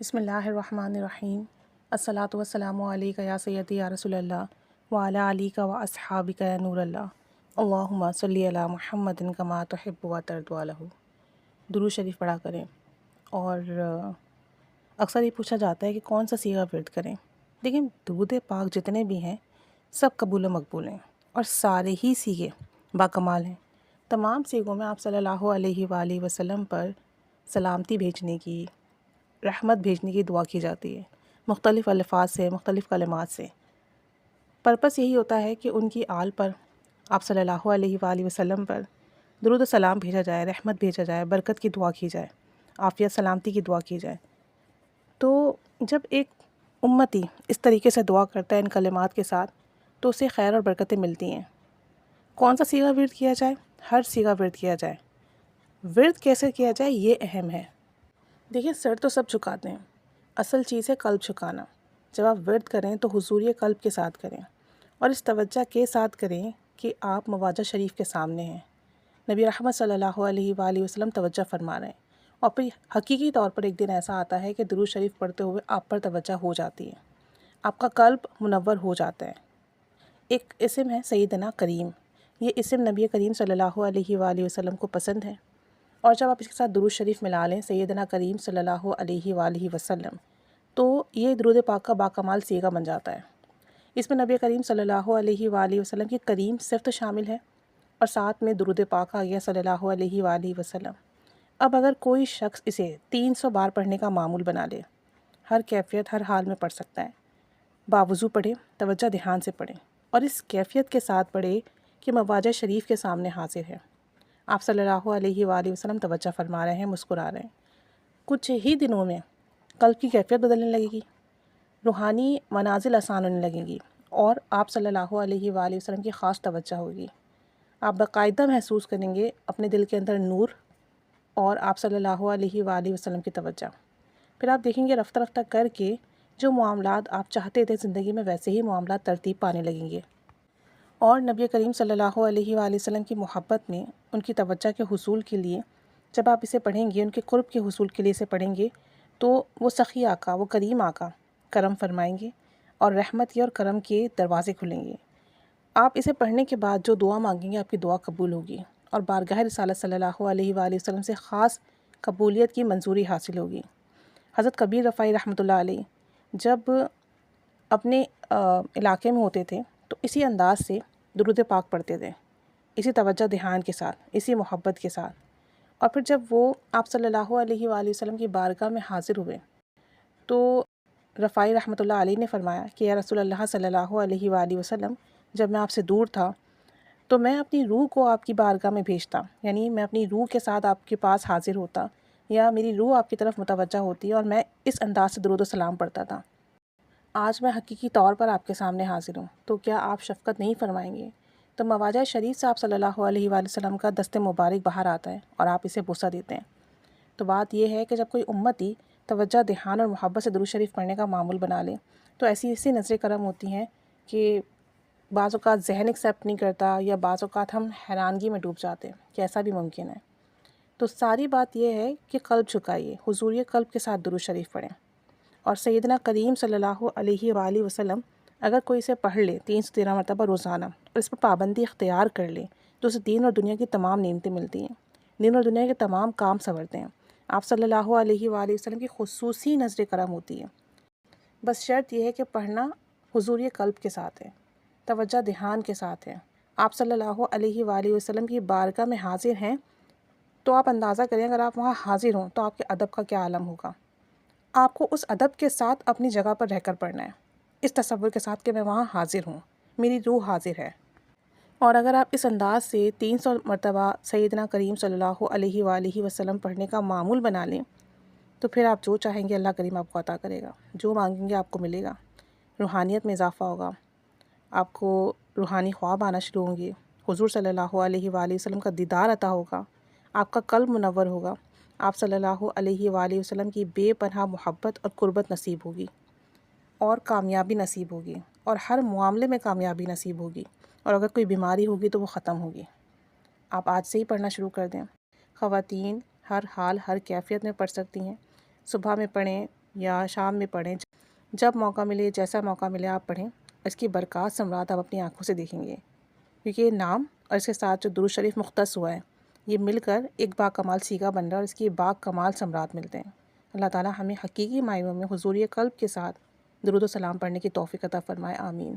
بسم اللہ الرحمن الرحیم۔ الصلاۃ والسلام علیک یا سیدی یا رسول اللہ وعلی علیک و اصحابک یا نور اللہ اللہم صلی علی محمد کما تحب و ترضی عنہ۔ درود شریف پڑھا کریں۔ اور اکثر یہ پوچھا جاتا ہے کہ کون سا صیغہ ورد کریں۔ دیکھیں، درود پاک جتنے بھی ہیں سب قبول و مقبول ہیں اور سارے ہی صیغے باکمال ہیں۔ تمام صیغوں میں آپ صلی اللہ علیہ وآلہ وسلم پر سلامتی بھیجنے کی، رحمت بھیجنے کی دعا کی جاتی ہے، مختلف الفاظ سے، مختلف کلمات سے۔ پرپس یہی ہوتا ہے کہ ان کی آل پر، آپ صلی اللہ علیہ وآلہ وسلم پر درود و سلام بھیجا جائے، رحمت بھیجا جائے، برکت کی دعا کی جائے، عافیت سلامتی کی دعا کی جائے۔ تو جب ایک امتی اس طریقے سے دعا کرتا ہے ان کلمات کے ساتھ تو اسے خیر اور برکتیں ملتی ہیں۔ کون سا صیغہ ورد کیا جائے؟ ہر صیغہ ورد کیا جائے۔ ورد کیسے کیا جائے یہ اہم ہے۔ دیکھیں، سر تو سب جھکاتے ہیں، اصل چیز ہے قلب جھکانا۔ جب آپ ورد کریں تو حضور قلب کے ساتھ کریں اور اس توجہ کے ساتھ کریں کہ آپ مواجہ شریف کے سامنے ہیں، نبی رحمت صلی اللہ علیہ وآلہ وسلم توجہ فرما رہے ہیں، اور پھر حقیقی طور پر ایک دن ایسا آتا ہے کہ درود شریف پڑھتے ہوئے آپ پر توجہ ہو جاتی ہے، آپ کا قلب منور ہو جاتا ہے۔ ایک اسم ہے سیدنا کریم، یہ اسم نبی کریم صلی اللہ علیہ وآلہ وسلم کو پسند ہے، اور جب آپ اس کے ساتھ درود شریف ملا لیں سیدنا کریم صلی اللہ علیہ وآلہ وسلم، تو یہ درود پاک کا باکمال صیغہ بن جاتا ہے۔ اس میں نبی کریم صلی اللہ علیہ وآلہ وسلم کی کریم صفت شامل ہے اور ساتھ میں درود پاک آ گیا صلی اللہ علیہ وآلہ وسلم۔ اب اگر کوئی شخص اسے 300 بار پڑھنے کا معمول بنا لے، ہر کیفیت، ہر حال میں پڑھ سکتا ہے، باوضو پڑھے، توجہ دھیان سے پڑھیں اور اس کیفیت کے ساتھ پڑھے کہ مواجہ شریف کے سامنے حاضر ہے، آپ صلی اللہ علیہ وآلہ وسلم توجہ فرما رہے ہیں، مسکرا رہے ہیں۔ کچھ ہی دنوں میں قلب کی کیفیت بدلنے لگے گی، روحانی منازل آسان ہونے لگیں گی اور آپ صلی اللہ علیہ وآلہ وسلم کی خاص توجہ ہوگی۔ آپ باقاعدہ محسوس کریں گے اپنے دل کے اندر نور اور آپ صلی اللہ علیہ وآلہ وسلم کی توجہ۔ پھر آپ دیکھیں گے رفتہ رفتہ کر کے جو معاملات آپ چاہتے تھے زندگی میں ویسے ہی معاملات ترتیب پانے لگیں گے، اور نبی کریم صلی اللہ علیہ وآلہ وسلم کی محبت میں ان کی توجہ کے حصول کے لیے جب آپ اسے پڑھیں گے، ان کے قرب کے حصول کے لیے اسے پڑھیں گے، تو وہ سخی آقا، وہ کریم آقا کرم فرمائیں گے اور رحمت کے اور کرم کے دروازے کھلیں گے۔ آپ اسے پڑھنے کے بعد جو دعا مانگیں گے آپ کی دعا قبول ہوگی اور بارگاہ رسالت صلی اللہ علیہ وآلہ وسلم سے خاص قبولیت کی منظوری حاصل ہوگی۔ حضرت کبیر رفاعی رحمۃ اللہ علیہ جب اپنے علاقے میں ہوتے تھے تو اسی انداز سے درود پاک پڑھتے تھے، اسی توجہ دھیان کے ساتھ، اسی محبت کے ساتھ۔ اور پھر جب وہ آپ صلی اللہ علیہ وآلہ وسلم کی بارگاہ میں حاضر ہوئے تو رفاعی رحمۃ اللہ علیہ نے فرمایا کہ یا رسول اللہ صلی اللہ علیہ وآلہ وسلم، جب میں آپ سے دور تھا تو میں اپنی روح کو آپ کی بارگاہ میں بھیجتا، یعنی میں اپنی روح کے ساتھ آپ کے پاس حاضر ہوتا یا میری روح آپ کی طرف متوجہ ہوتی اور میں اس انداز سے درود و سلام پڑھتا تھا۔ آج میں حقیقی طور پر آپ کے سامنے حاضر ہوں، تو کیا آپ شفقت نہیں فرمائیں گے؟ تو مواجہ شریف سے آپ صلی اللہ علیہ وآلہ وسلم کا دست مبارک باہر آتا ہے اور آپ اسے بوسہ دیتے ہیں۔ تو بات یہ ہے کہ جب کوئی امتی توجہ دھیان اور محبت سے درود شریف پڑھنے کا معمول بنا لے تو ایسی نظر کرم ہوتی ہیں کہ بعض اوقات ذہن ایکسیپٹ نہیں کرتا، یا بعض اوقات ہم حیرانگی میں ڈوب جاتے ہیں کہ ایسا بھی ممکن ہے۔ تو ساری بات یہ ہے کہ قلب جھکائیے، حضور قلب کے ساتھ درود شریف پڑھیں، اور سیدنا کریم صلی اللہ علیہ وآلہ وسلم اگر کوئی اسے پڑھ لے 313 مرتبہ روزانہ اور اس پر پابندی اختیار کر لے تو اسے دین اور دنیا کی تمام نعمتیں ملتی ہیں، دین اور دنیا کے تمام کام سنورتے ہیں۔ آپ صلی اللہ علیہ وآلہ وسلم کی خصوصی نظر کرم ہوتی ہے۔ بس شرط یہ ہے کہ پڑھنا حضور قلب کے ساتھ ہے، توجہ دھیان کے ساتھ ہے، آپ صلی اللہ علیہ وآلہ وسلم کی بارگاہ میں حاضر ہیں، تو آپ اندازہ کریں اگر آپ وہاں حاضر ہوں تو آپ کے ادب کا کیا عالم ہوگا۔ آپ کو اس ادب کے ساتھ اپنی جگہ پر رہ کر پڑھنا ہے، اس تصور کے ساتھ کہ میں وہاں حاضر ہوں، میری روح حاضر ہے۔ اور اگر آپ اس انداز سے 300 مرتبہ سیدنا کریم صلی اللہ علیہ وآلہ وسلم پڑھنے کا معمول بنا لیں تو پھر آپ جو چاہیں گے اللہ کریم آپ کو عطا کرے گا، جو مانگیں گے آپ کو ملے گا، روحانیت میں اضافہ ہوگا، آپ کو روحانی خواب آنا شروع ہوں گے، حضور صلی اللہ علیہ وآلہ وسلم کا دیدار عطا ہوگا، آپ کا قلب منور ہوگا، آپ صلی اللہ علیہ وآلہ وسلم کی بے پناہ محبت اور قربت نصیب ہوگی، اور کامیابی نصیب ہوگی، اور ہر معاملے میں کامیابی نصیب ہوگی، اور اگر کوئی بیماری ہوگی تو وہ ختم ہوگی۔ آپ آج سے ہی پڑھنا شروع کر دیں۔ خواتین ہر حال ہر کیفیت میں پڑھ سکتی ہیں، صبح میں پڑھیں، یا شام میں پڑھیں، جب موقع ملے، جیسا موقع ملے آپ پڑھیں، اس کی برکات ثمرات آپ اپنی آنکھوں سے دیکھیں گے، کیونکہ یہ نام اور اس کے ساتھ جو درود شریف مختص ہوا ہے، یہ مل کر ایک با کمال سیگا بن رہا ہے اور اس کی با کمال ثمرات ملتے ہیں۔ اللہ تعالیٰ ہمیں حقیقی معنوں میں حضور قلب کے ساتھ درود و سلام پڑھنے کی توفیق عطا فرمائے، آمین۔